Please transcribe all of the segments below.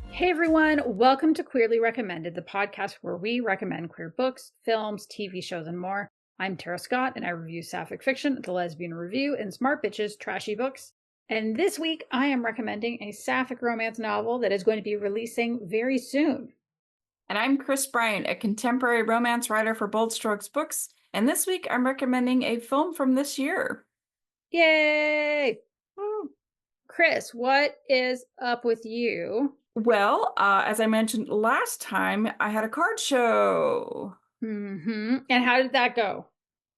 Hey everyone, welcome to Queerly Recommended, the podcast where we recommend queer books, films, TV shows, and more. I'm Tara Scott, and I review sapphic fiction at the Lesbian Review and Smart Bitches Trashy Books. And this week, I am recommending a sapphic romance novel that is going to be releasing very soon. And I'm Kris Bryant, a contemporary romance writer for Bold Strokes Books. And this week, I'm recommending a film from this year. Yay! Woo. Kris, what is up with you? Well, as I mentioned last time, I had a card show. And how did that go?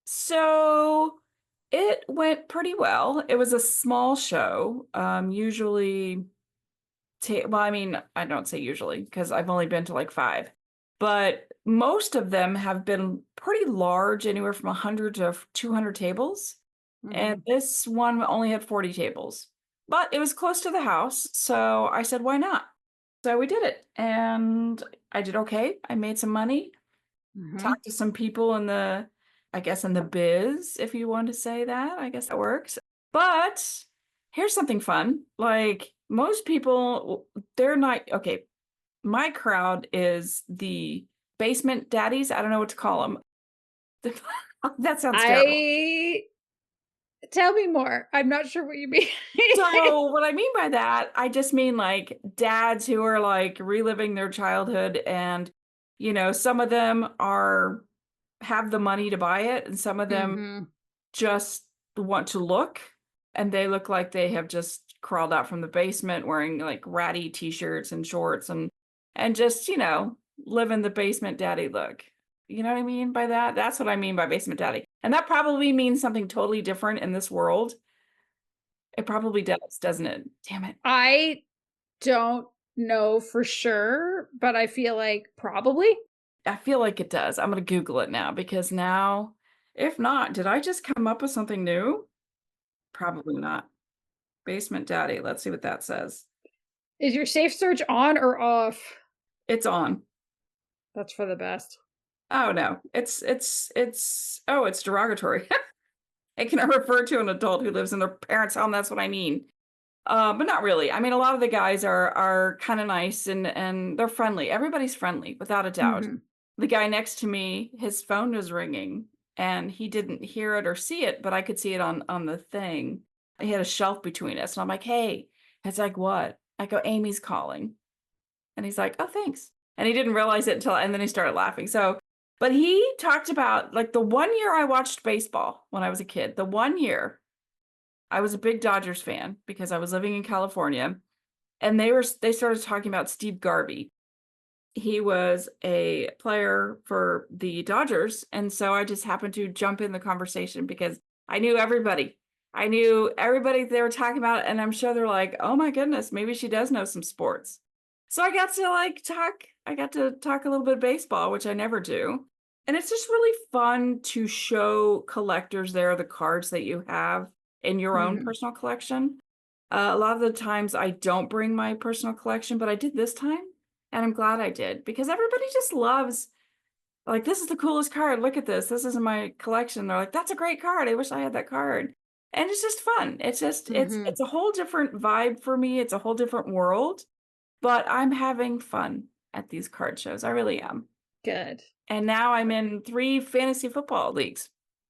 So it went pretty well. It was a small show. Usually, I don't say usually because I've only been to like 5. But most of them have been pretty large, anywhere from 100 to 200 tables. And this one only had 40 tables. But it was close to the house, so I said, why not? So we did it, and I did okay. I made some money, talked to some people in the biz, if you want to say that. I guess that works. But here's something fun. Like, most people, they're not, okay, my crowd is the basement daddies. I don't know what to call them. That sounds terrible. Tell me more. I'm not sure what you mean. So what I mean by that, I just mean like dads who are like reliving their childhood, and some of them have the money to buy it, and some of them just want to look, and they look like they have just crawled out from the basement wearing like ratty t-shirts and shorts and just, living the basement daddy look. You know what I mean by that? That's what I mean by basement daddy. And that probably means something totally different in this world. It probably does, doesn't it? Damn it. I don't know for sure, but I feel like probably. I feel like it does. I'm going to Google it now, because now, if not, did I just come up with something new? Probably not. Basement daddy. Let's see what that says. Is your safe search on or off? It's on. That's for the best. Oh no. It's derogatory. It can refer to an adult who lives in their parents' home. That's what I mean. But not really. I mean, a lot of the guys are kind of nice and they're friendly. Everybody's friendly, without a doubt. The guy next to me, his phone was ringing and he didn't hear it or see it, but I could see it on the thing. He had a shelf between us, and I'm like, hey. It's like, what? I go, Amy's calling. And he's like, oh, thanks. And he didn't realize it and then he started laughing. But he talked about like the one year I watched baseball when I was a kid. The one year I was a big Dodgers fan because I was living in California, and they started talking about Steve Garvey. He was a player for the Dodgers, and so I just happened to jump in the conversation because I knew everybody. I knew everybody they were talking about, and I'm sure they're like, oh my goodness, maybe she does know some sports. So I got to talk a little bit of baseball, which I never do. And it's just really fun to show collectors there the cards that you have in your own personal collection. A lot of the times I don't bring my personal collection, but I did this time, and I'm glad I did, because everybody just loves, like, this is the coolest card. Look at this. This is in my collection. They're like, that's a great card. I wish I had that card. And it's just fun. It's just, it's a whole different vibe for me. It's a whole different world, but I'm having fun at these card shows. I really am. Good. And now I'm in 3 fantasy football leagues.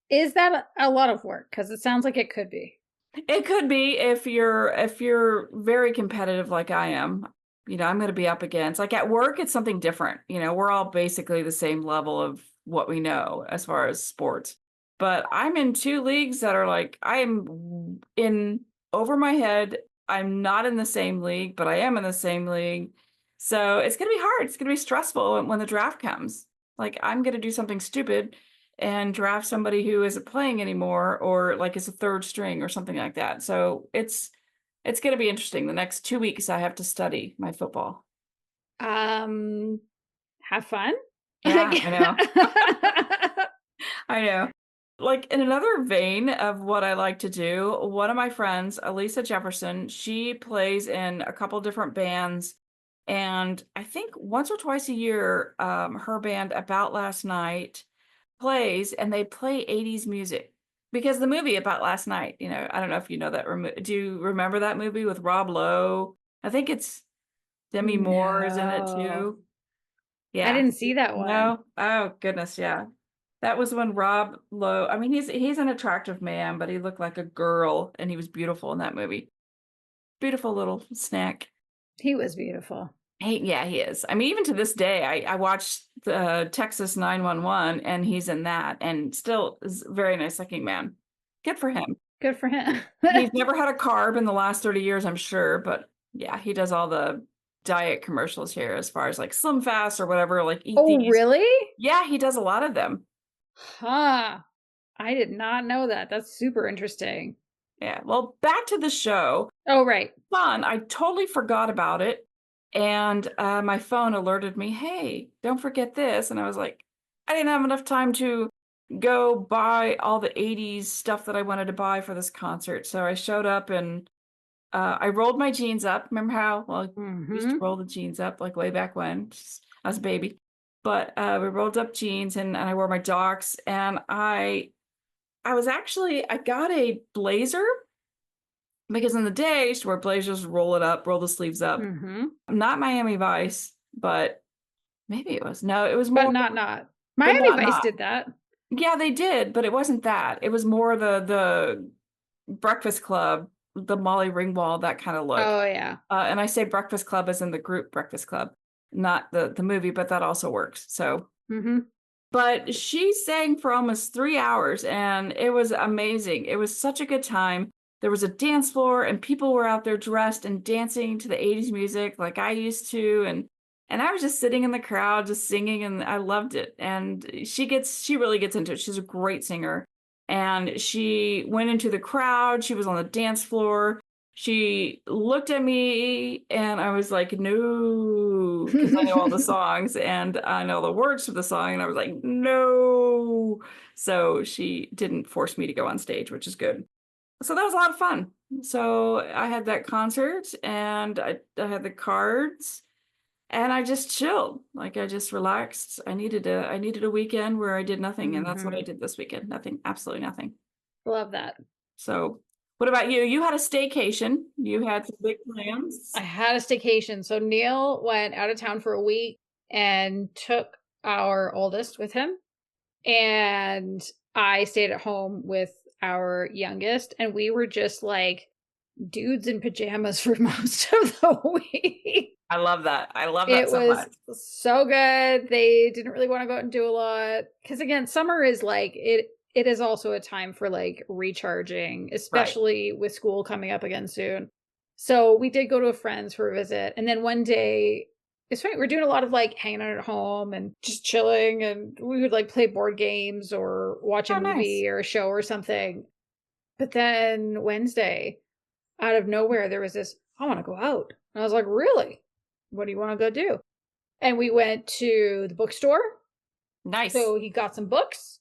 Is that a lot of work? Because it sounds like it could be. It could be if you're very competitive like I am. I'm going to be up against, like, at work, it's something different. We're all basically the same level of what we know as far as sports. But I'm in 2 leagues that are like, I am in over my head. I'm not in the same league, but I am in the same league. So it's going to be hard. It's going to be stressful when the draft comes. Like, I'm going to do something stupid and draft somebody who isn't playing anymore, or like is a 3rd string or something like that. So it's going to be interesting. The next 2 weeks, I have to study my football. Have fun. Yeah, I know. I know. Like, in another vein of what I like to do, one of my friends, Elisa Jefferson, she plays in a couple different bands. And I think once or twice a year, her band About Last Night plays, and they play 80s music. because the movie about last night, I don't know if you know that. Do you remember that movie with Rob Lowe? I think it's Demi Moore is in it No, too. I Yeah. didn't see that one. No? Oh, goodness, yeah. That was when Rob Lowe, I mean, he's an attractive man, but he looked like a girl and he was beautiful in that movie. Beautiful little snack. He was beautiful. Yeah, he is. I mean, even to this day, I watched the Texas 911 and he's in that and still is a very nice looking man. Good for him. Good for him. He's never had a carb in the last 30 years, I'm sure, but yeah, he does all the diet commercials here as far as like Slim Fast or whatever, like eat Oh, these. really? Yeah, he does a lot of them. Huh. I did not know that. That's super interesting. Yeah. Well, back to the show. Oh, right. Fun. I totally forgot about it. And my phone alerted me, hey, don't forget this. And I was like, I didn't have enough time to go buy all the 80s stuff that I wanted to buy for this concert. So I showed up and I rolled my jeans up. Remember how, well, I used to roll the jeans up like way back when, just as a baby. But we rolled up jeans and I wore my jocks. And I got a blazer because in the day, I used to wear blazers, roll it up, roll the sleeves up. Not Miami Vice, but maybe it was. No, it was more. But not. Miami Vice did that. Yeah, they did, but it wasn't that. It was more the Breakfast Club, the Molly Ringwald, that kind of look. Oh, yeah. And I say Breakfast Club as in the group Breakfast Club, not the movie, but that also works. So. But she sang for almost 3 hours and it was amazing. It was such a good time. There was a dance floor and people were out there dressed and dancing to the 80s music like I used to. And I was just sitting in the crowd, just singing, and I loved it. And she really gets into it. She's a great singer. And she went into the crowd. She was on the dance floor. She looked at me and I was like, no, because I know all the songs and I know the words to the song. And I was like, no. So she didn't force me to go on stage, which is good. So that was a lot of fun. So I had that concert and I had the cards and I just chilled. Like I just relaxed. I needed a weekend where I did nothing. And that's what I did this weekend. Nothing, absolutely nothing. Love that. So what about you? You had a staycation. You had some big plans. I had a staycation. So Neil went out of town for a week and took our oldest with him. And I stayed at home with our youngest. And we were just like dudes in pajamas for most of the week. I love that. I love that so much. It was so good. They didn't really want to go out and do a lot. Because again, summer is like it is also a time for like recharging, especially with school coming up again soon. So we did go to a friend's for a visit. And then one day, it's funny, we're doing a lot of like hanging out at home and just chilling. And we would like play board games or watch a movie or a show or something. But then Wednesday, out of nowhere, there was this, I want to go out. And I was like, really? What do you want to go do? And we went to the bookstore. Nice. So he got some books.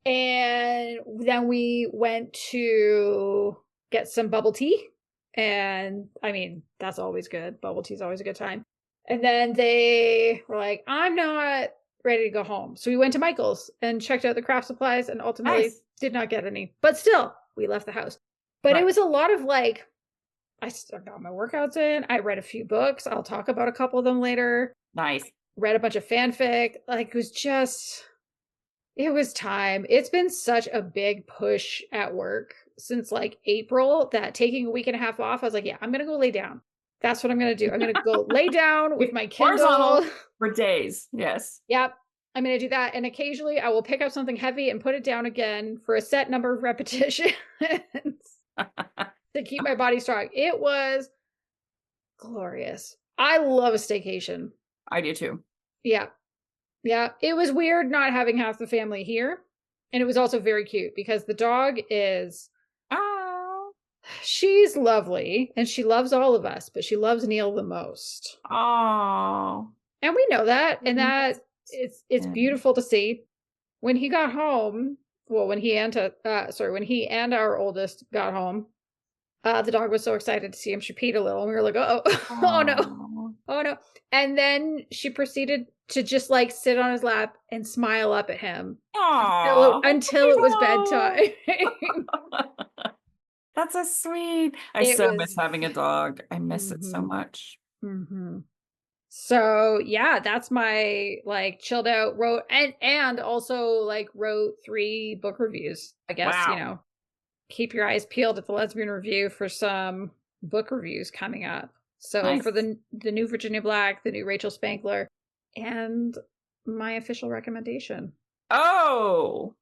And then we went to get some bubble tea. And I mean, that's always good. Bubble tea is always a good time. And then they were like, I'm not ready to go home. So we went to Michael's and checked out the craft supplies and ultimately did not get any. But still, we left the house. But it was a lot of like, I got my workouts in. I read a few books. I'll talk about a couple of them later. Nice. Read a bunch of fanfic. Like, it was time. It's been such a big push at work since like April that taking a week and a half off, I was like, yeah, I'm going to go lay down. That's what I'm going to do. I'm going to go lay down with my Kindle. For days. Yes. Yep. I'm going to do that. And occasionally I will pick up something heavy and put it down again for a set number of repetitions to keep my body strong. It was glorious. I love a staycation. I do too. Yeah. Yeah. It was weird not having half the family here. And it was also very cute because the dog is, she's lovely and she loves all of us, but she loves Neil the most. Oh. And we know that. And that it's beautiful to see. When he got home, well, when he and our oldest got home, the dog was so excited to see him. She peed a little and we were like, oh no. Oh no. And then she proceeded to just like sit on his lap and smile up at him Aw, until it was bedtime. that's so sweet. I It so miss was having a dog. I miss it so mhm, much. mhm. So, yeah, that's my, like, chilled out wrote and also, like, wrote 3 book reviews. I guess, Wow. keep your eyes peeled at the Lesbian Review for some book reviews coming up. So, for Nice. the new Virginia Black, the new Rachel Spankler, and my official recommendation. Oh,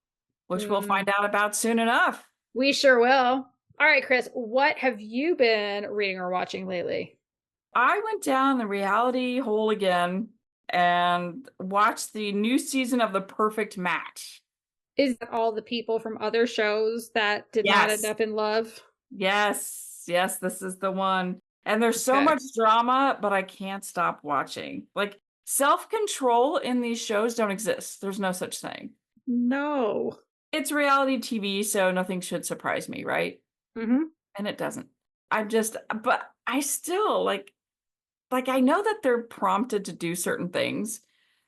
which we'll Mm, find out about soon enough. we sure will. All right, Kris, what have you been reading or watching lately? I went down the reality hole again and watched the new season of The Perfect Match. Is that all the people from other shows that did not end Yes. up in love? Yes. Yes, this is the one. And there's so Okay. much drama, but I can't stop watching. Like self-control in these shows don't exist. There's no such thing. No. It's reality TV, so nothing should surprise me, right? Mhm. And it doesn't. But I still like I know that they're prompted to do certain things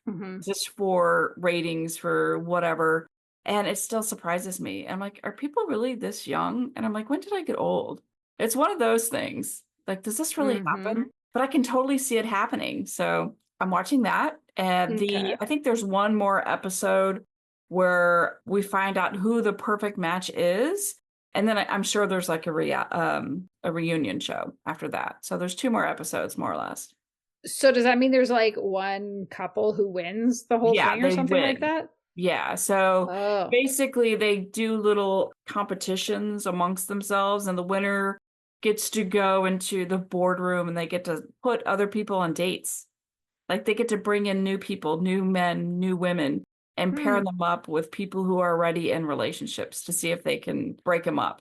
Mhm. just for ratings for whatever, and it still surprises me. I'm like, are people really this young? And I'm like, when did I get old? It's one of those things. Like, does this really Mhm. happen? But I can totally see it happening. So I'm watching that. And Okay. I think there's one more episode where we find out who the perfect match is. And then I'm sure there's like a reunion show after that. So there's 2 more episodes, more or less. So does that mean there's, like, one couple who wins the whole Yeah, thing or they something like win. that? Yeah, so Oh. basically they do little competitions amongst themselves and the winner gets to go into the boardroom and they get to put other people on dates. Like they get to bring in new people, new men, new women, and pair Hmm. them up with people who are already in relationships to see if they can break them up.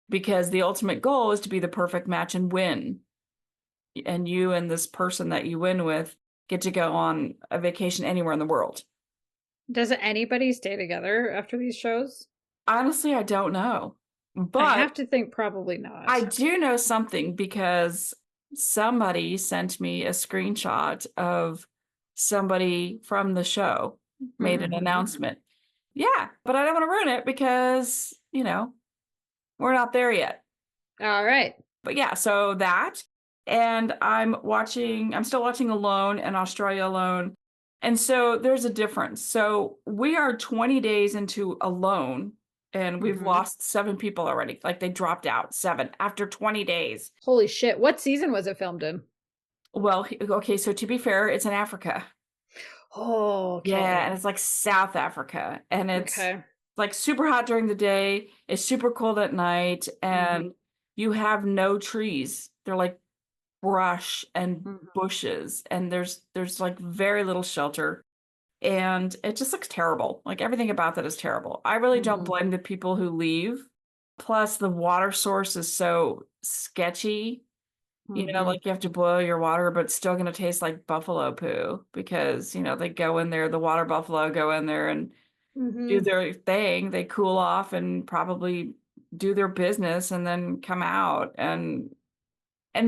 Because the ultimate goal is to be the perfect match and win. And you and this person that you win with get to go on a vacation anywhere in the world. Does anybody stay together after these shows? Honestly, I don't know. I But have to think probably I not. do know something because somebody sent me a screenshot of somebody from the show made an Mhm. announcement. Yeah, but I don't want to ruin it because, we're not there yet. Alright. But yeah, so that. And I'm still watching Alone and Australia Alone. And so there's a difference. So we are 20 days into Alone and we've Mhm. lost 7 people already. Like they dropped out 7 after 20 days. Holy shit, what season was it filmed in? Well, okay, so to be fair, it's in Africa. Oh, Yeah, okay. and it's like South Africa. And it's Okay. like super hot during the day, it's super cold at night, and Mhm. you have no trees. They're like brush and Mhm. bushes and there's like very little shelter and it just looks terrible. Like everything about that is terrible. I really don't Mhm. blame the people who leave. Plus the water source is so sketchy. Mhm. Like you have to boil your water, but it's still going to taste like buffalo poo because, they go in there, the water buffalo go in there and do Mhm. their thing. They cool off and probably do their business and then come out. And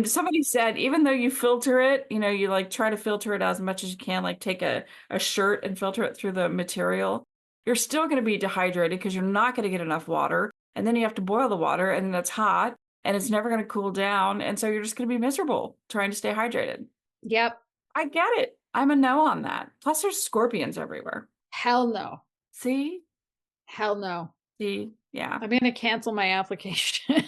somebody said, even though you filter it, you like try to filter it as much as you can, like take a shirt and filter it through the material, you're still going to be dehydrated because you're not going to get enough water. And then you have to boil the water and then it's hot and it's never going to cool down. And so you're just going to be miserable trying to stay hydrated. Yep. I get it. I'm a no on that. Plus, there's scorpions everywhere. Hell no. See? Hell no. See? Yeah. I'm gonna cancel my application.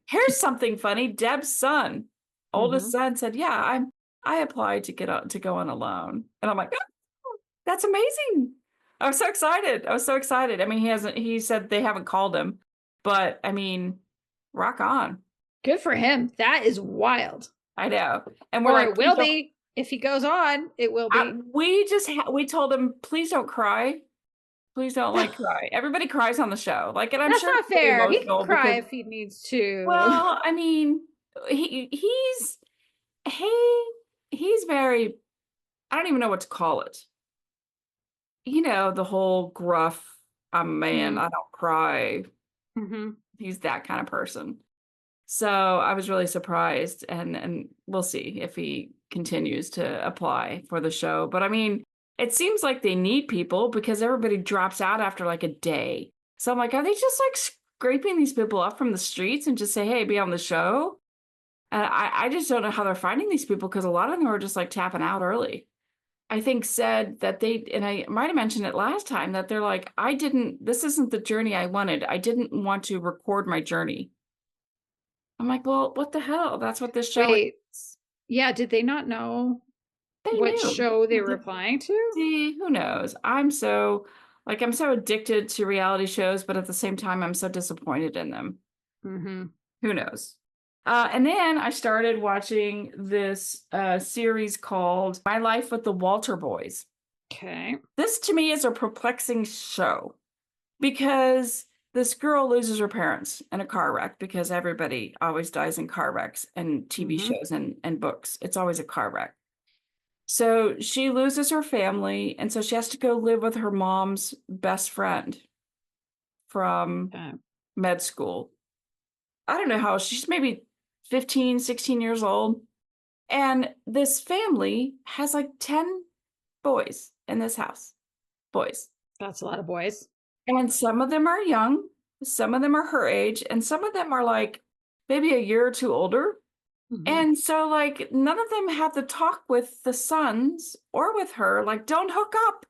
Here's something funny. Deb's son, oldest Mhm. son, said, "Yeah, I applied to go on a loan," and I'm like, "Oh, that's amazing!" I was so excited. I was so excited. I mean, he hasn't. He said they haven't called him, but I mean, rock on. Good for him. That is wild. I know, and we're Or like, it please will don't. be. If he goes on, it will be. We told him, please don't cry. Please don't like cry. Everybody cries on the show, like, and I'm That's sure not it's really fair. He can emotional cry because, if he needs to. well, I mean, he's He he's very I don't even know what to call it. The whole gruff, "I'm a man, Mm. I don't cry." Mhm. He's that kind of person. So, I was really surprised and we'll see if he continues to apply for the show. But I mean, it seems like they need people because everybody drops out after like a day. So I'm like, are they just like scraping these people up from the streets and just say, hey, be on the show? And I just don't know how they're finding these people because a lot of them are just like tapping out early. I think said that they, and I might have mentioned it last time, that they're like, this isn't the journey I wanted. I didn't want to record my journey. I'm like, well, what the hell? That's what this show Wait, is. yeah, did they not know They what knew. show they were applying to? See, who knows? I'm so addicted to reality shows, but at the same time, I'm so disappointed in them. Mm-hmm. Who knows? And then I started watching this series called My Life with the Walter Boys. Okay. This to me is a perplexing show because this girl loses her parents in a car wreck because everybody always dies in car wrecks and TV shows and books. It's always a car wreck. So she loses her family, and so she has to go live with her mom's best friend from med school. I don't know how, she's maybe 15, 16 years old. And this family has like 10 boys in this house. Boys. That's a lot of boys. And some of them are young, some of them are her age, and some of them are like maybe a year or two older. And so like none of them have the talk with the sons or with her, like, don't hook up.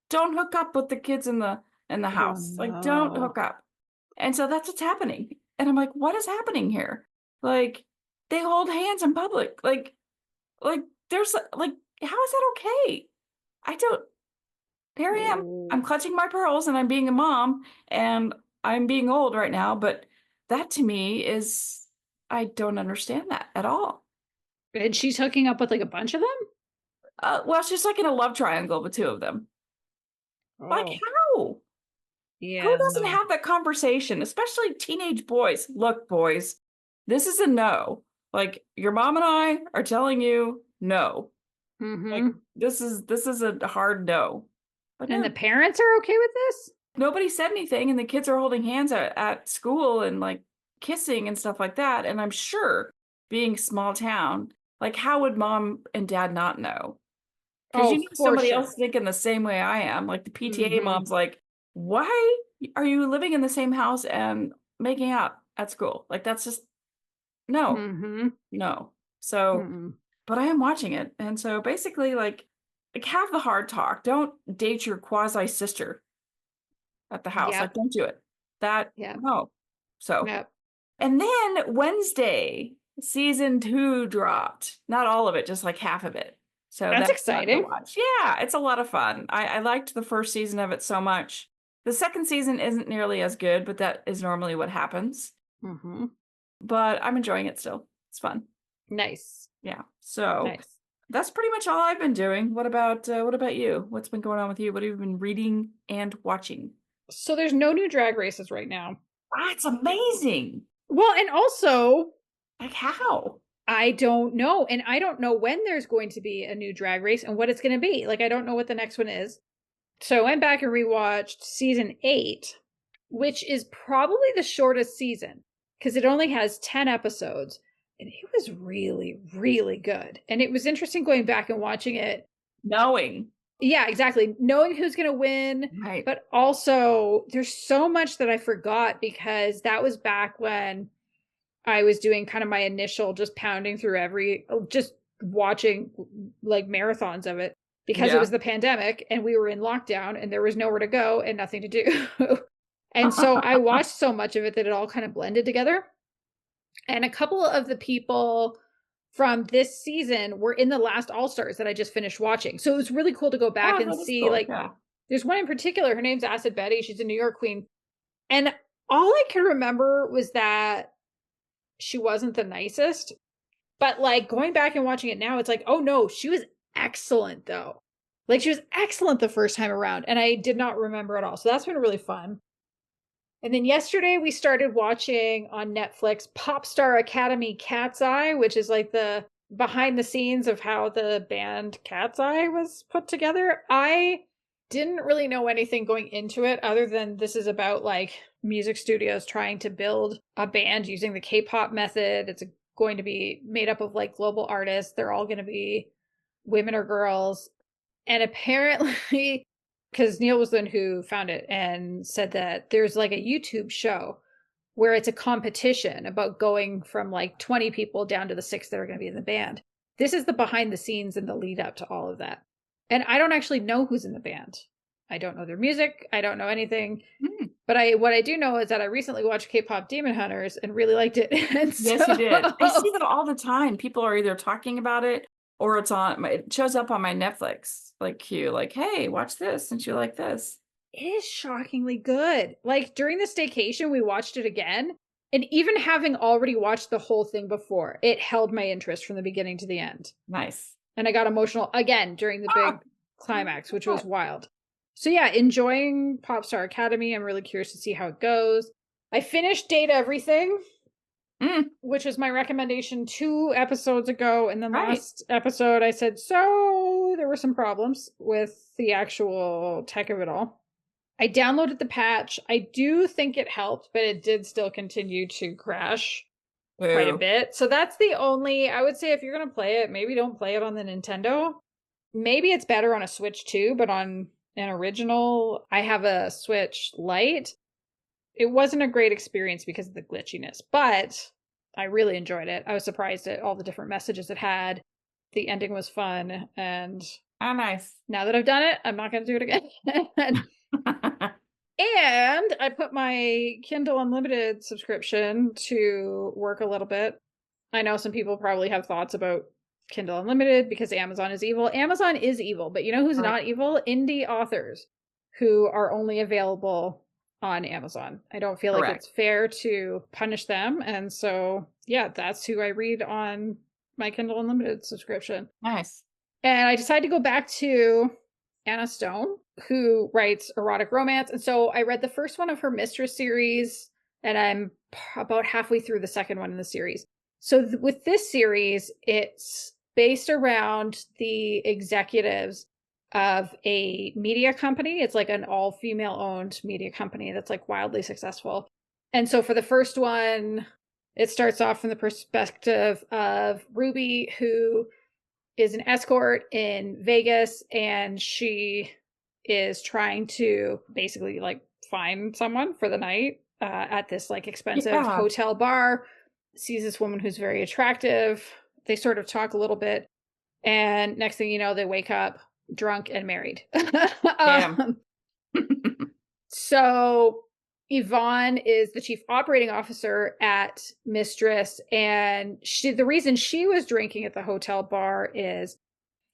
Don't hook up with the kids in the house. Oh, Like, don't hook up. And so that's what's happening. And I'm like, what is happening here? Like, they hold hands in public. Like there's like, how is that okay? I don't, here I am. I'm clutching my pearls and I'm being a mom and I'm being old right now. But that to me is, I don't understand that at all. And she's hooking up with like a bunch of them? Well, she's like in a love triangle with two of them. Oh. Like, how? Yeah. Who doesn't have that conversation, especially teenage boys? Look, boys, this is a no. Like, your mom and I are telling you no. Like, this is a hard no. But and no, the parents are okay with this? nobody said anything, and the kids are holding hands at school and like kissing and stuff like that. And I'm sure, being small town, like, how would mom and dad not know? Because you know somebody else thinking the same way I am. Like the PTA mom's like, why are you living in the same house and making out at school? Like, that's just no. No. So, but I am watching it. And so basically, like have the hard talk. Don't date your quasi sister at the house. Like, don't do it. No. So, and then Wednesday, season 2 dropped. Not all of it, just like half of it. So that's exciting to watch. Yeah, it's a lot of fun. I liked the first season of it so much. The second season isn't nearly as good, but that is normally what happens. But I'm enjoying it still. It's fun. Nice. Yeah. So that's pretty much all I've been doing. What about you? What's been going on with you? What have you been reading and watching? So there's no new drag races right now. That's amazing. Well, and also, like, how? I don't know. And I don't know when there's going to be a new drag race and what it's going to be. Like, I don't know what the next one is. So I went back and rewatched season 8, which is probably the shortest season because it only has 10 episodes. And it was really, really good. And it was interesting going back and watching it. Knowing. Yeah, exactly. Knowing who's going to win. Right. But also, there's so much that I forgot because that was back when I was doing kind of my initial just pounding through just watching like marathons of it because it was the pandemic and we were in lockdown and there was nowhere to go and nothing to do. And so I watched so much of it that it all kind of blended together. And a couple of the people from this season were in the last All-Stars that I just finished watching. So it was really cool to go back and see, cool. There's one in particular, her name's Acid Betty. She's a New York queen. And all I can remember was that she wasn't the nicest, but like going back and watching it now, it's like, oh no, she was excellent though. Like she was excellent the first time around and I did not remember at all. So that's been really fun. And then yesterday we started watching on Netflix Pop Star Academy Cat's Eye, which is like the behind the scenes of how the band Cat's Eye was put together. I didn't really know anything going into it other than this is about like music studios trying to build a band using the K-pop method. It's a going to be made up of like global artists. They're all going to be women or girls. And apparently, because Neil was the one who found it and said that there's like a YouTube show where it's a competition about going from like 20 people down to the 6 that are going to be in the band. This is the behind the scenes and the lead up to all of that. And I don't actually know who's in the band. I don't know their music. I don't know anything. But what I do know is that I recently watched K-pop Demon Hunters and really liked it. And Yes, you did. I see that all the time. People are either talking about it or it shows up on my Netflix like queue, like, hey, watch this since you like this. It is shockingly good. Like during the staycation, we watched it again. And even having already watched the whole thing before, it held my interest from the beginning to the end. Nice. And I got emotional again during the big climax, which was wild. So yeah, enjoying Popstar Academy. I'm really curious to see how it goes. I finished Date Everything, which was my recommendation 2 episodes ago. And then last episode, I said, so there were some problems with the actual tech of it all. I downloaded the patch. I do think it helped, but it did still continue to crash quite a bit. So that's the only, I would say if you're going to play it, maybe don't play it on the Nintendo. Maybe it's better on a Switch too, but on an original, I have a Switch Lite. It wasn't a great experience because of the glitchiness, but I really enjoyed it. I was surprised at all the different messages it had. The ending was fun, and nice. Now that I've done it, I'm not going to do it again. And I put my Kindle Unlimited subscription to work a little bit. I know some people probably have thoughts about Kindle Unlimited because Amazon is evil. Amazon is evil, but you know who's not evil? Indie authors who are only available on Amazon. I don't feel like it's fair to punish them. And so, yeah, that's who I read on my Kindle Unlimited subscription. Nice. And I decided to go back to Anna Stone, who writes erotic romance. And so I read the first one of her Mistress series, and I'm about halfway through the second one in the series. So with this series, it's based around the executives of a media company. It's like an all-female owned media company that's like wildly successful. And so for the first one, it starts off from the perspective of Ruby, who is an escort in Vegas, and she is trying to basically like find someone for the night at this like expensive hotel bar. Sees this woman who's very attractive. They sort of talk a little bit, and next thing you know, they wake up drunk and married. So Yvonne is the chief operating officer at Mistress, and the reason she was drinking at the hotel bar is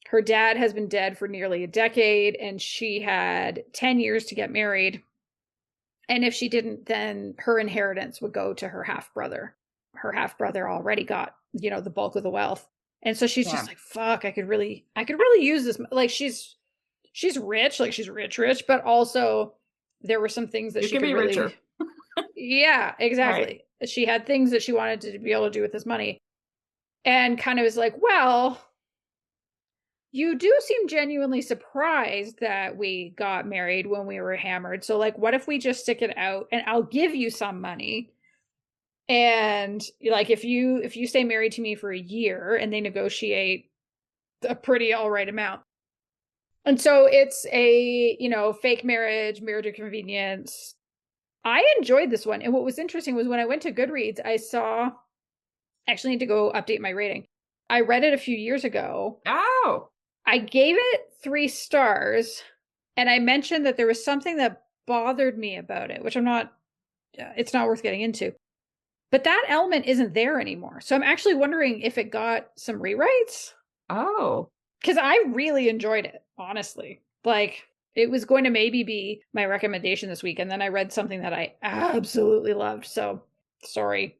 her dad has been dead for nearly a decade, and she had 10 years to get married. And if she didn't, then her inheritance would go to her half-brother. Her half-brother already got, the bulk of the wealth. And so she's just like, fuck, I could really use this. Like she's rich, like she's rich, but also there were some things that she could be really richer. Yeah, exactly. Right. She had things that she wanted to be able to do with this money. And kind of is like, well, you do seem genuinely surprised that we got married when we were hammered. So like, what if we just stick it out and I'll give you some money? And like, if you stay married to me for a year, and they negotiate a pretty all right amount. And so it's a, fake marriage of convenience. I enjoyed this one. And what was interesting was when I went to Goodreads, I actually need to go update my rating. I read it a few years ago. Oh. I gave it 3 stars, and I mentioned that there was something that bothered me about it, which it's not worth getting into. But that element isn't there anymore. So I'm actually wondering if it got some rewrites. Oh. Because I really enjoyed it, honestly. Like, it was going to maybe be my recommendation this week, and then I read something that I absolutely loved. So, sorry.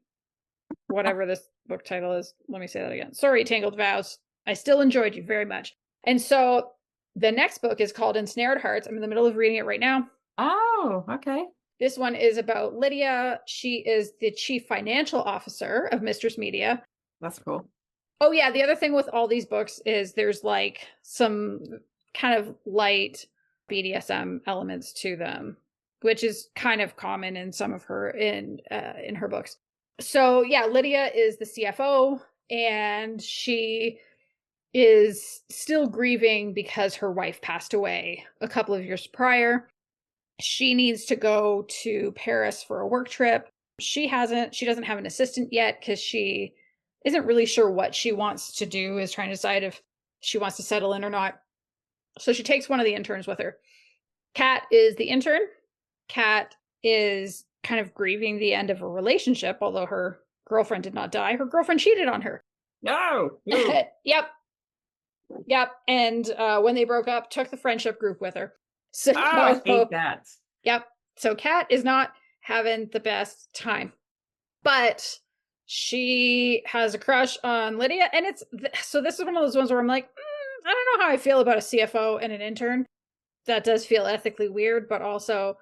Whatever this book title is. Let me say that again. Sorry, Tangled Vows. I still enjoyed you very much. And so, the next book is called Ensnared Hearts. I'm in the middle of reading it right now. Oh, okay. This one is about Lydia. She is the chief financial officer of Mistress Media. That's cool. Oh, yeah. The other thing with all these books is there's like some kind of light BDSM elements to them, which is kind of common in some of her, in her books. So yeah, Lydia is the CFO, and she is still grieving because her wife passed away a couple of years prior. She needs to go to Paris for a work trip. She doesn't have an assistant yet because she isn't really sure what she wants to do, is trying to decide if she wants to settle in or not. So she takes one of the interns with her. Kat is the intern. Kat is kind of grieving the end of a relationship, although her girlfriend did not die. Her girlfriend cheated on her. No. Yep. And when they broke up, took the friendship group with her. So, I hate that. Yep. So Kat is not having the best time, but she has a crush on Lydia. And so this is one of those ones where I'm like, I don't know how I feel about a CFO and an intern. That does feel ethically weird, but also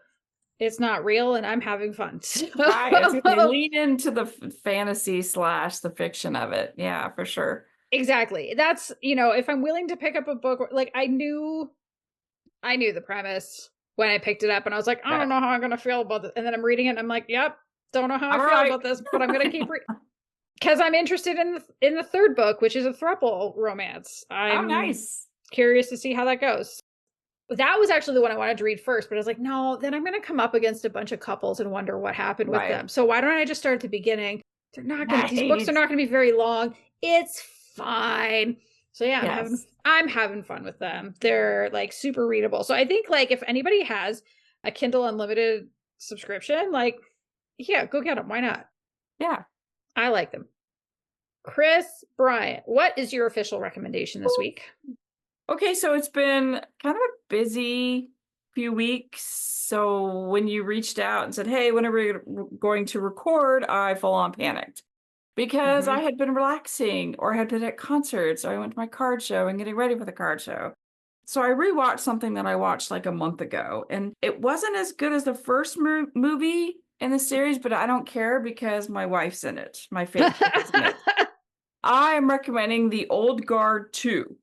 it's not real and I'm having fun. Right. They lean into the fantasy / the fiction of it. Yeah, for sure. Exactly. That's, if I'm willing to pick up a book, like I knew the premise when I picked it up, and I was like, I don't know how I'm going to feel about this. And then I'm reading it and I'm like, yep, don't know how I feel about this, but I'm going to keep reading. Because I'm interested in the third book, which is a throuple romance. I'm nice. Curious to see how that goes. That was actually the one I wanted to read first, but I was like, no, then I'm going to come up against a bunch of couples and wonder what happened with them. So why don't I just start at the beginning? These books are not going to be very long. It's fine. So yeah, I'm having fun with them. They're like super readable. So I think like if anybody has a Kindle Unlimited subscription, like, yeah, go get them. Why not? Yeah. I like them. Kris, Bryant, what is your official recommendation this week? Okay, so it's been kind of a busy few weeks. So when you reached out and said, hey, when are we going to record? I full on panicked because I had been relaxing, or had been at concerts, or I went to my card show and getting ready for the card show. So I rewatched something that I watched like a month ago, and it wasn't as good as the first movie in the series, but I don't care because my wife's in it. My favorite is in it. I am recommending The Old Guard 2.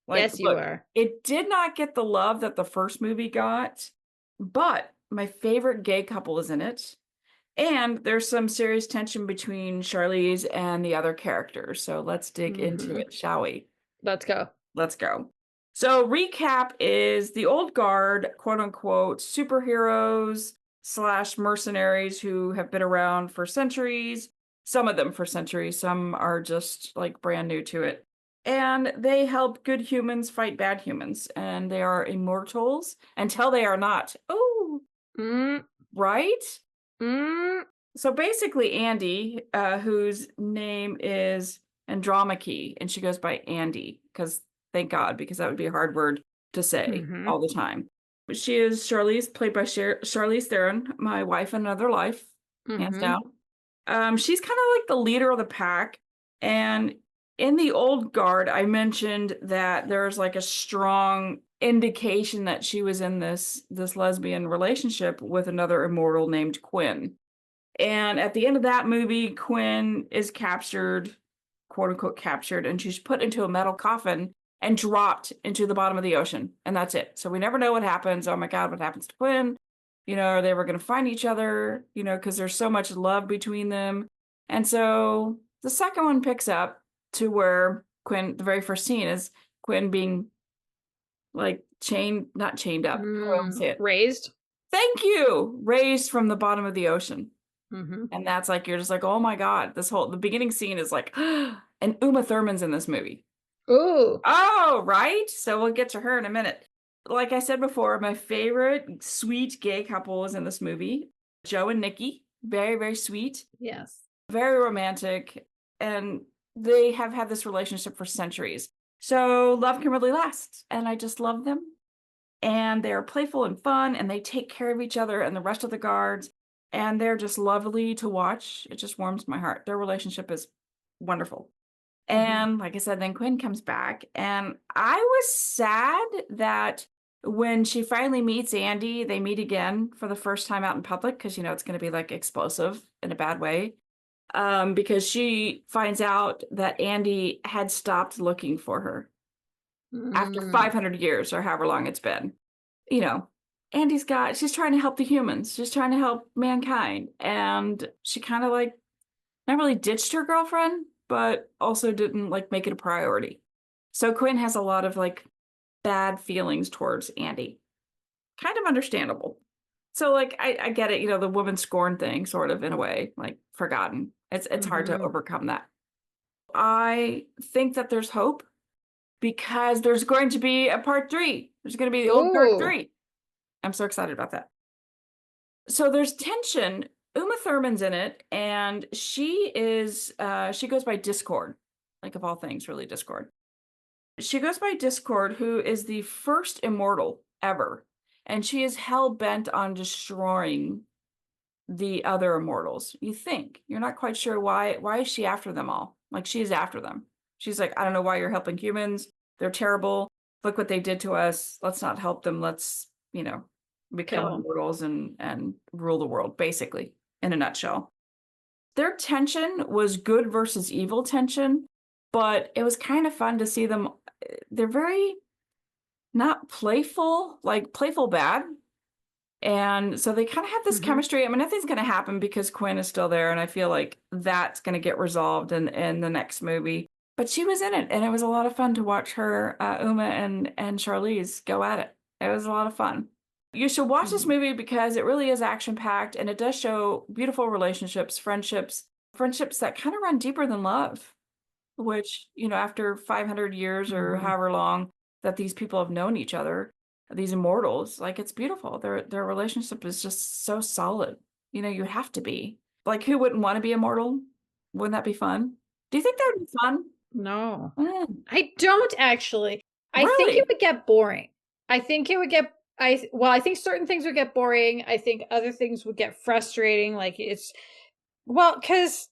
Yes, you are. It did not get the love that the first movie got, but my favorite gay couple is in it. And there's some serious tension between Charlize and the other characters. So let's dig into it, shall we? Let's go. So recap is The Old Guard, quote unquote, superheroes / mercenaries who have been around for centuries. Some of them for centuries. Some are just like brand new to it. And they help good humans fight bad humans. And they are immortals until they are not. Oh, right? So basically Andy, whose name is Andromache, and she goes by Andy, because thank God, because that would be a hard word to say all the time. But she is Charlize, played by Charlize Theron, my wife in another life, hands down. She's kind of like the leader of the pack. And in The Old Guard, I mentioned that there's like a strong indication that she was in this lesbian relationship with another immortal named Quinn. And at the end of that movie, Quinn is captured, quote unquote captured, and she's put into a metal coffin and dropped into the bottom of the ocean. And that's it. So we never know what happens. Oh my God, what happens to Quinn? Are they ever going to find each other? Because there's so much love between them. And so the second one picks up to where Quinn, the very first scene is Quinn being like not chained up. Raised. Thank you. Raised from the bottom of the ocean. And that's like, you're just like, oh my God, the beginning scene is like, and Uma Thurman's in this movie. Ooh. Oh, right. So we'll get to her in a minute. Like I said before, my favorite sweet gay couple is in this movie. Joe and Nikki. Very, very sweet. Yes. Very romantic. And they have had this relationship for centuries. So love can really last. And I just love them. And they're playful and fun, and they take care of each other and the rest of the guards. And they're just lovely to watch. It just warms my heart. Their relationship is wonderful. And like I said, then Quinn comes back. And I was sad that when she finally meets Andy, they meet again for the first time out in public, because, it's going to be like explosive in a bad way. Because she finds out that Andy had stopped looking for her after 500 years or however long it's been. She's trying to help the humans. She's trying to help mankind. And she kind of like not really ditched her girlfriend, but also didn't like make it a priority. So Quinn has a lot of like bad feelings towards Andy. Kind of understandable. So like I get it, the woman scorn thing sort of in a way, like forgotten. It's hard to overcome that. I think that there's hope because there's going to be a part 3. There's going to be the old part 3. I'm so excited about that. So there's tension. Uma Thurman's in it, and she goes by Discord, like of all things, really Discord. She goes by Discord, who is the first immortal ever, and she is hell-bent on destroying the other immortals. You think. You're not quite sure why is she after them all? Like, she is after them. She's like, I don't know why you're helping humans. They're terrible. Look what they did to us. Let's not help them. Let's, become immortals and rule the world, basically, in a nutshell. Their tension was good versus evil tension, but it was kind of fun to see them. They're very not playful, like playful bad. And so they kind of have this chemistry. I mean, nothing's going to happen because Quinn is still there. And I feel like that's going to get resolved in the next movie. But she was in it. And it was a lot of fun to watch her, Uma and Charlize go at it. It was a lot of fun. You should watch this movie because it really is action-packed. And it does show beautiful relationships, friendships that kind of run deeper than love. Which, after 500 years or however long that these people have known each other, these immortals, like, it's beautiful. Their relationship is just so solid. You have to be. Like, who wouldn't want to be immortal? Wouldn't that be fun? Do you think that would be fun? No. I don't actually. I think it would get boring. I think it would get I think certain things would get boring. I think other things would get frustrating. Like, because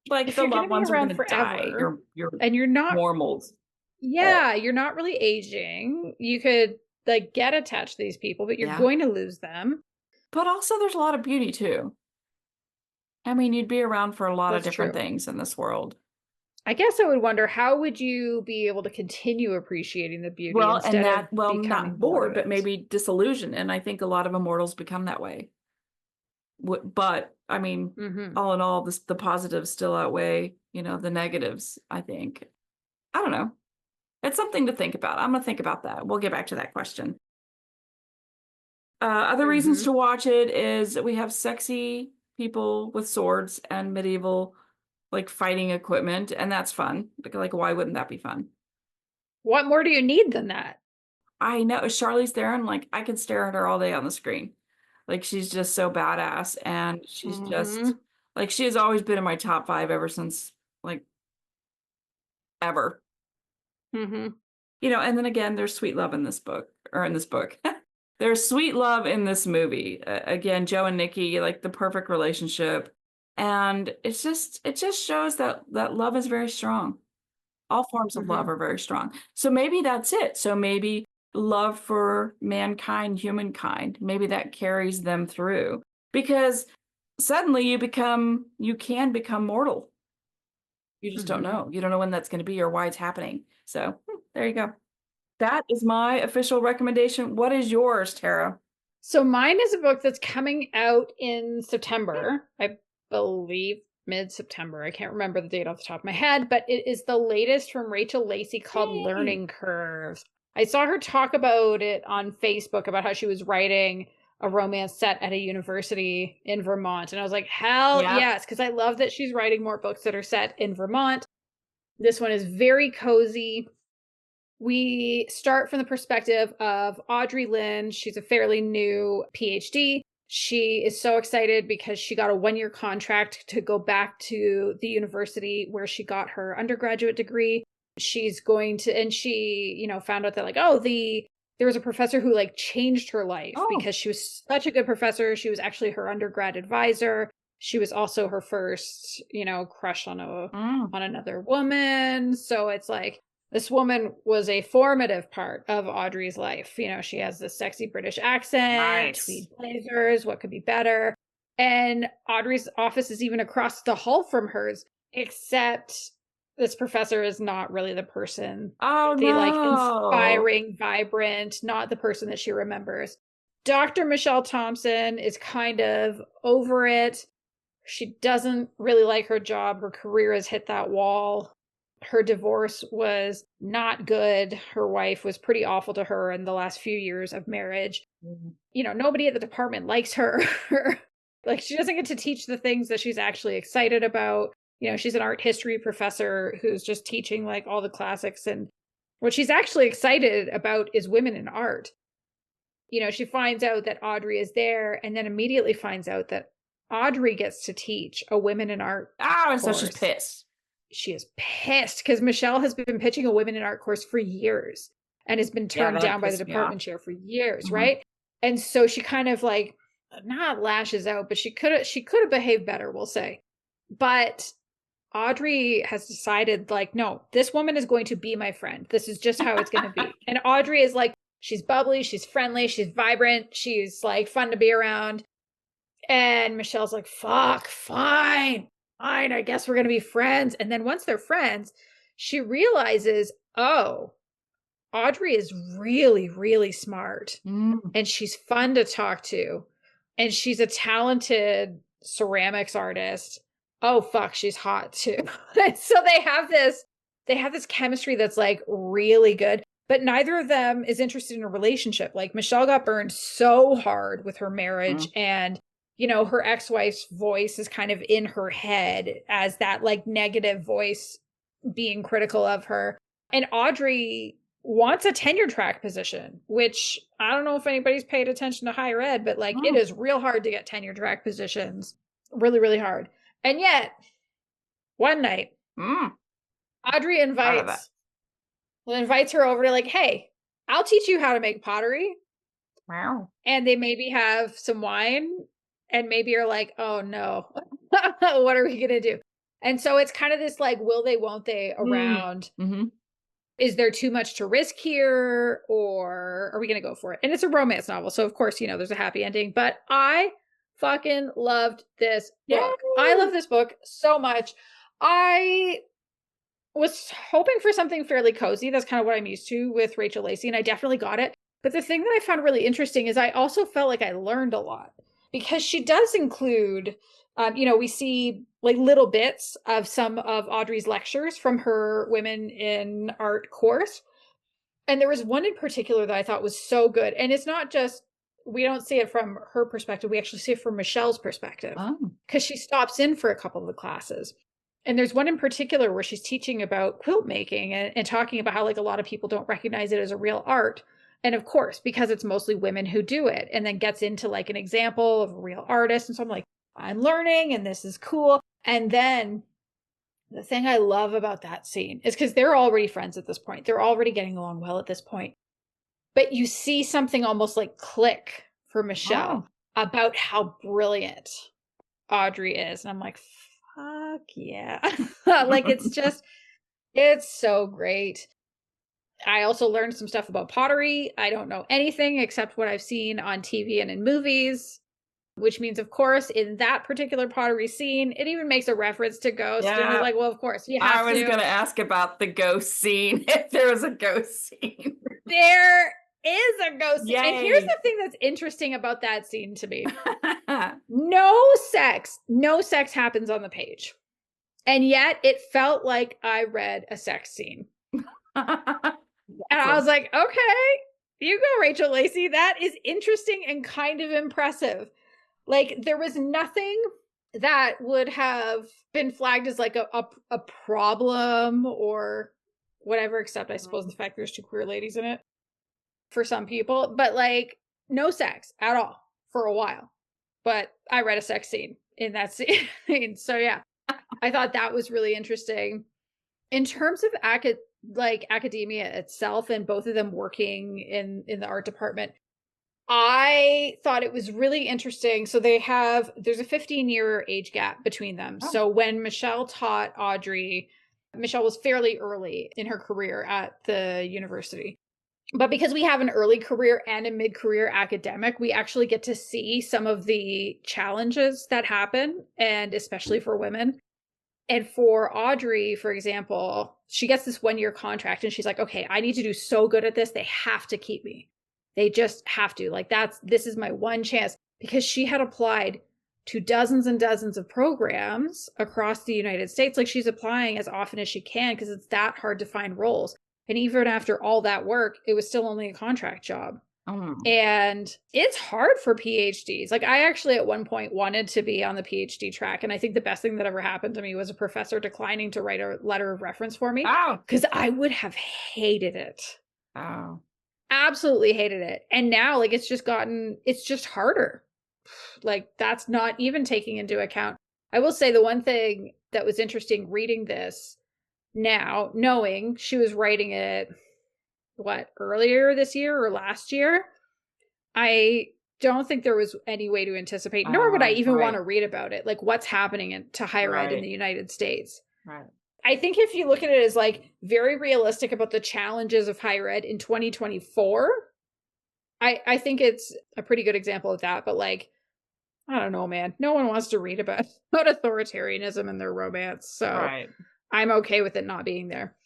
like, if the you're loved ones are around going to forever, die. and you're not normals. Yeah, you're not really aging. You could like get attached to these people, but you're going to lose them. But also there's a lot of beauty too. I mean, you'd be around for a lot of different things in this world. I guess I would wonder, how would you be able to continue appreciating the beauty instead of becoming not bored, but maybe disillusioned. And I think a lot of immortals become that way. But I mean, all in all, the positives still outweigh, the negatives, I think. I don't know. It's something to think about. I'm going to think about that. We'll get back to that question. Other reasons to watch it is we have sexy people with swords and medieval, like, fighting equipment, and that's fun. Like, why wouldn't that be fun? What more do you need than that? I know. Charlize Theron, like, I could stare at her all day on the screen. Like, she's just so badass, and she's just, like, she has always been in my top 5 ever since, like, ever. And then again, there's sweet love in this book. There's sweet love in this movie. Again, Joe and Nikki, like, the perfect relationship. And it just shows that love is very strong. All forms of love are very strong. So maybe that's it. So maybe love for mankind, humankind, maybe that carries them through. Because suddenly you can become mortal. You just don't know. You don't know when that's going to be or why it's happening. So there you go. That is my official recommendation. What is yours, Tara? So mine is a book that's coming out in September. I believe mid-September. I can't remember the date off the top of my head, but it is the latest from Rachel Lacey called Learning Curves. I saw her talk about it on Facebook about how she was writing a romance set at a university in Vermont. And I was like, hell yes, because I love that she's writing more books that are set in Vermont. This one is very cozy. We start from the perspective of Audrey Lynn. She's a fairly new PhD. She is so excited because she got a 1-year contract to go back to the university where she got her undergraduate degree. She's going to, and she, found out that like, there was a professor who like changed her life because she was such a good professor. She was actually her undergrad advisor. She was also her first, crush on another woman. So it's like, this woman was a formative part of Audrey's life. She has this sexy British accent, tweed blazers, what could be better? And Audrey's office is even across the hall from hers, except this professor is not really the person. Inspiring, vibrant, not the person that she remembers. Dr. Michelle Thompson is kind of over it. She doesn't really like her job. Her career has hit that wall. Her divorce was not good. Her wife was pretty awful to her in the last few years of marriage. You know, nobody at the department likes her. Like, she doesn't get to teach the things that she's actually excited about. You know, she's an art history professor who's just teaching like all the classics. And what she's actually excited about is women in art. You know, she finds out that Audrey is there and then immediately finds out that Audrey gets to teach a women in art and course. so she's pissed. She is pissed because Michelle has been pitching a women in art course for years and has been turned down by the department chair for years, right? And so she kind of like not lashes out, but she could have behaved better, we'll say. But Audrey has decided like, no, this woman is going to be my friend. This is just how it's going to be. And Audrey is like, she's bubbly, she's friendly, she's vibrant, she's like fun to be around. And Michelle's like, fuck, fine, I guess we're going to be friends. And then once they're friends, she realizes, oh, Audrey is really, really smart. And she's fun to talk to. And she's a talented ceramics artist. Oh, fuck, she's hot too. And so they have this chemistry that's like really good. But neither of them is interested in a relationship. Like, Michelle got burned so hard with her marriage, and you know, her ex-wife's voice is kind of in her head as that like negative voice being critical of her. And Audrey wants a tenure track position, which I don't know if anybody's paid attention to higher ed, but like it is real hard to get tenure track positions. Really, really hard. And yet, one night, Audrey invites her over to like, hey, I'll teach you how to make pottery. Wow. And they maybe have some wine. And maybe you're like, oh no, what are we going to do? And so it's kind of this like, will they, won't they around. Is there too much to risk here? Or are we going to go for it? And it's a romance novel. So of course, you know, there's a happy ending, but I fucking loved this book. I love this book so much. I was hoping for something fairly cozy. That's kind of what I'm used to with Rachel Lacey. And I definitely got it. But the thing that I found really interesting is I also felt like I learned a lot. Because she does include, you know, we see like little bits of some of Audrey's lectures from her Women in Art course. And there was one in particular that I thought was so good. And it's not just, we don't see it from her perspective. We actually see it from Michelle's perspective. Because she stops in for a couple of the classes. And there's one in particular where she's teaching about quilt making and talking about how like a lot of people don't recognize it as a real art. And of course, because it's mostly women who do it, and then gets into like an example of a real artist. And so I'm like, I'm learning and this is cool. And then the thing I love about that scene is because they're already friends at this point. They're already getting along well at this point. But you see something almost like click for Michelle about how brilliant Audrey is. And I'm like, fuck yeah. Like, it's so great. I also learned some stuff about pottery. I don't know anything except what I've seen on TV and in movies, which means, of course, in that particular pottery scene, it even makes a reference to ghosts. Yeah. And I was like, well, of course, you have to. I was going to ask about the ghost scene, if there was a ghost scene. There is a ghost scene. And here's the thing that's interesting about that scene to me. No sex happens on the page. And yet it felt like I read a sex scene. And I was like, okay, you go, Rachel Lacey. That is interesting and kind of impressive. Like, there was nothing that would have been flagged as like a problem or whatever, except I suppose the fact there's two queer ladies in it for some people. But like, no sex at all for a while. But I read a sex scene in that scene. So yeah, I thought that was really interesting. In terms of academia itself and both of them working in the art department, I thought it was really interesting. So there's a 15-year age gap between them. So when Michelle taught Audrey, Michelle was fairly early in her career at the university. But because we have an early career and a mid-career academic, we actually get to see some of the challenges that happen, and especially for women. And for Audrey, for example, she gets this 1-year contract and she's like, okay, I need to do so good at this. They have to keep me. They just have to. Like, this is my one chance, because she had applied to dozens and dozens of programs across the United States. Like, she's applying as often as she can because it's that hard to find roles. And even after all that work, it was still only a contract job. And it's hard for PhDs. Like, I actually at one point wanted to be on the PhD track. And I think the best thing that ever happened to me was a professor declining to write a letter of reference for me. Because I would have hated it. Absolutely hated it. And now, like, it's just harder. Like, that's not even taking into account. I will say the one thing that was interesting reading this now, knowing she was writing it, earlier this year or last year, I don't think there was any way to anticipate, nor would I even want to read about it. Like, what's happening to higher ed in the United States. I think if you look at it as like very realistic about the challenges of higher ed in 2024, I think it's a pretty good example of that. But like, I don't know, man. No one wants to read about authoritarianism in their romance. So I'm okay with it not being there.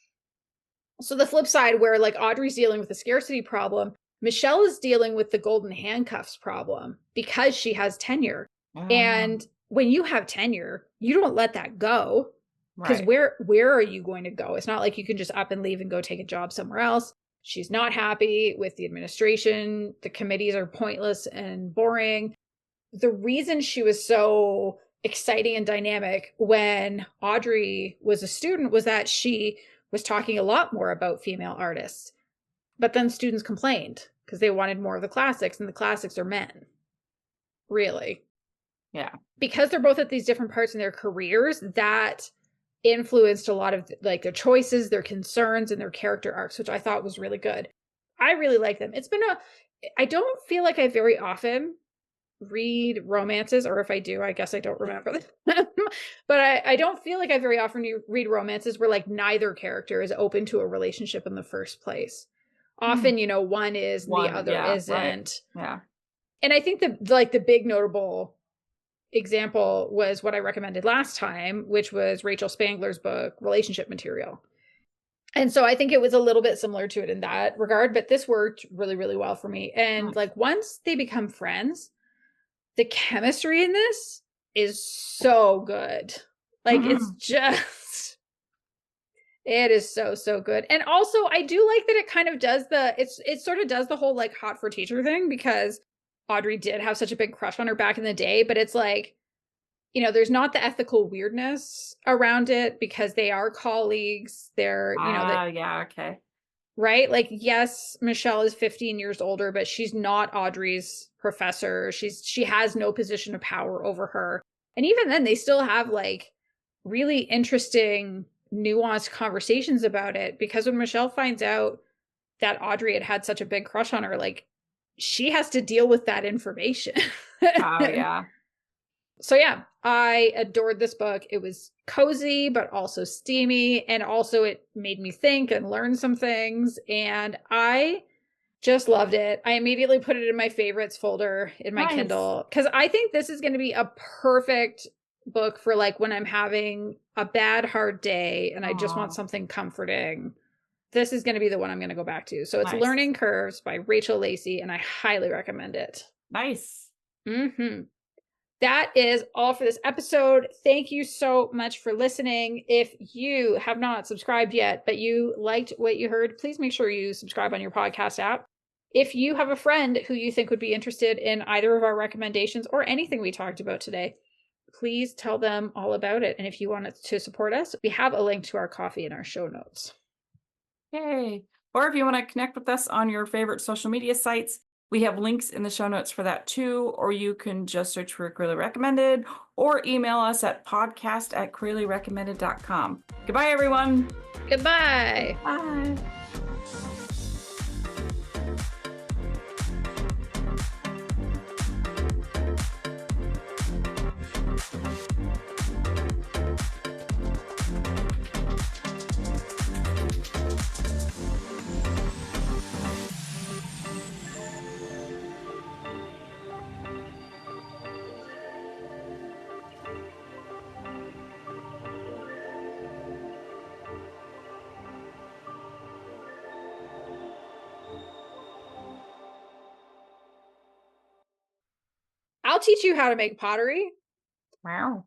So the flip side, where like Audrey's dealing with the scarcity problem, Michelle is dealing with the golden handcuffs problem because she has tenure. And when you have tenure, you don't let that go. Because where are you going to go? It's not like you can just up and leave and go take a job somewhere else. She's not happy with the administration. The committees are pointless and boring. The reason she was so exciting and dynamic when Audrey was a student was that she was talking a lot more about female artists. But then students complained because they wanted more of the classics, and the classics are men. Really. Yeah. Because they're both at these different parts in their careers, that influenced a lot of like their choices, their concerns, and their character arcs, which I thought was really good. I really like them. I don't feel like I very often read romances, or if I do, I guess I don't remember them. But I don't feel like I very often read romances where like neither character is open to a relationship in the first place. Often, one is and the other isn't. Yeah. And I think the big notable example was what I recommended last time, which was Rachel Spangler's book, Relationship Material. And so I think it was a little bit similar to it in that regard, but this worked really, really well for me. And like, once they become friends, the chemistry in this is so good. Like, it's just, it is so, so good. And also I do like that it kind of does it sort of does the whole like hot for teacher thing, because Audrey did have such a big crush on her back in the day, but it's like, there's not the ethical weirdness around it because they are colleagues. They're, okay. Right? Like, yes, Michelle is 15 years older, but she's not Audrey's professor. She has no position of power over her. And even then, they still have like really interesting, nuanced conversations about it, because when Michelle finds out that Audrey had such a big crush on her, like, she has to deal with that information. So yeah, I adored this book. It was cozy, but also steamy. And also it made me think and learn some things. And I just loved it. I immediately put it in my favorites folder in my Kindle, because I think this is going to be a perfect book for like when I'm having a bad, hard day and I just want something comforting. This is going to be the one I'm going to go back to. So it's Learning Curves by Rachel Lacey, and I highly recommend it. Nice. That is all for this episode. Thank you so much for listening. If you have not subscribed yet, but you liked what you heard, please make sure you subscribe on your podcast app. If you have a friend who you think would be interested in either of our recommendations or anything we talked about today, please tell them all about it. And if you want to support us, we have a link to our coffee in our show notes. Yay. Or if you want to connect with us on your favorite social media sites, we have links in the show notes for that too. Or you can just search for Queerly Recommended or email us at podcast@queerlyrecommended.com. Goodbye, everyone. Goodbye. Bye. I'll teach you how to make pottery. Wow.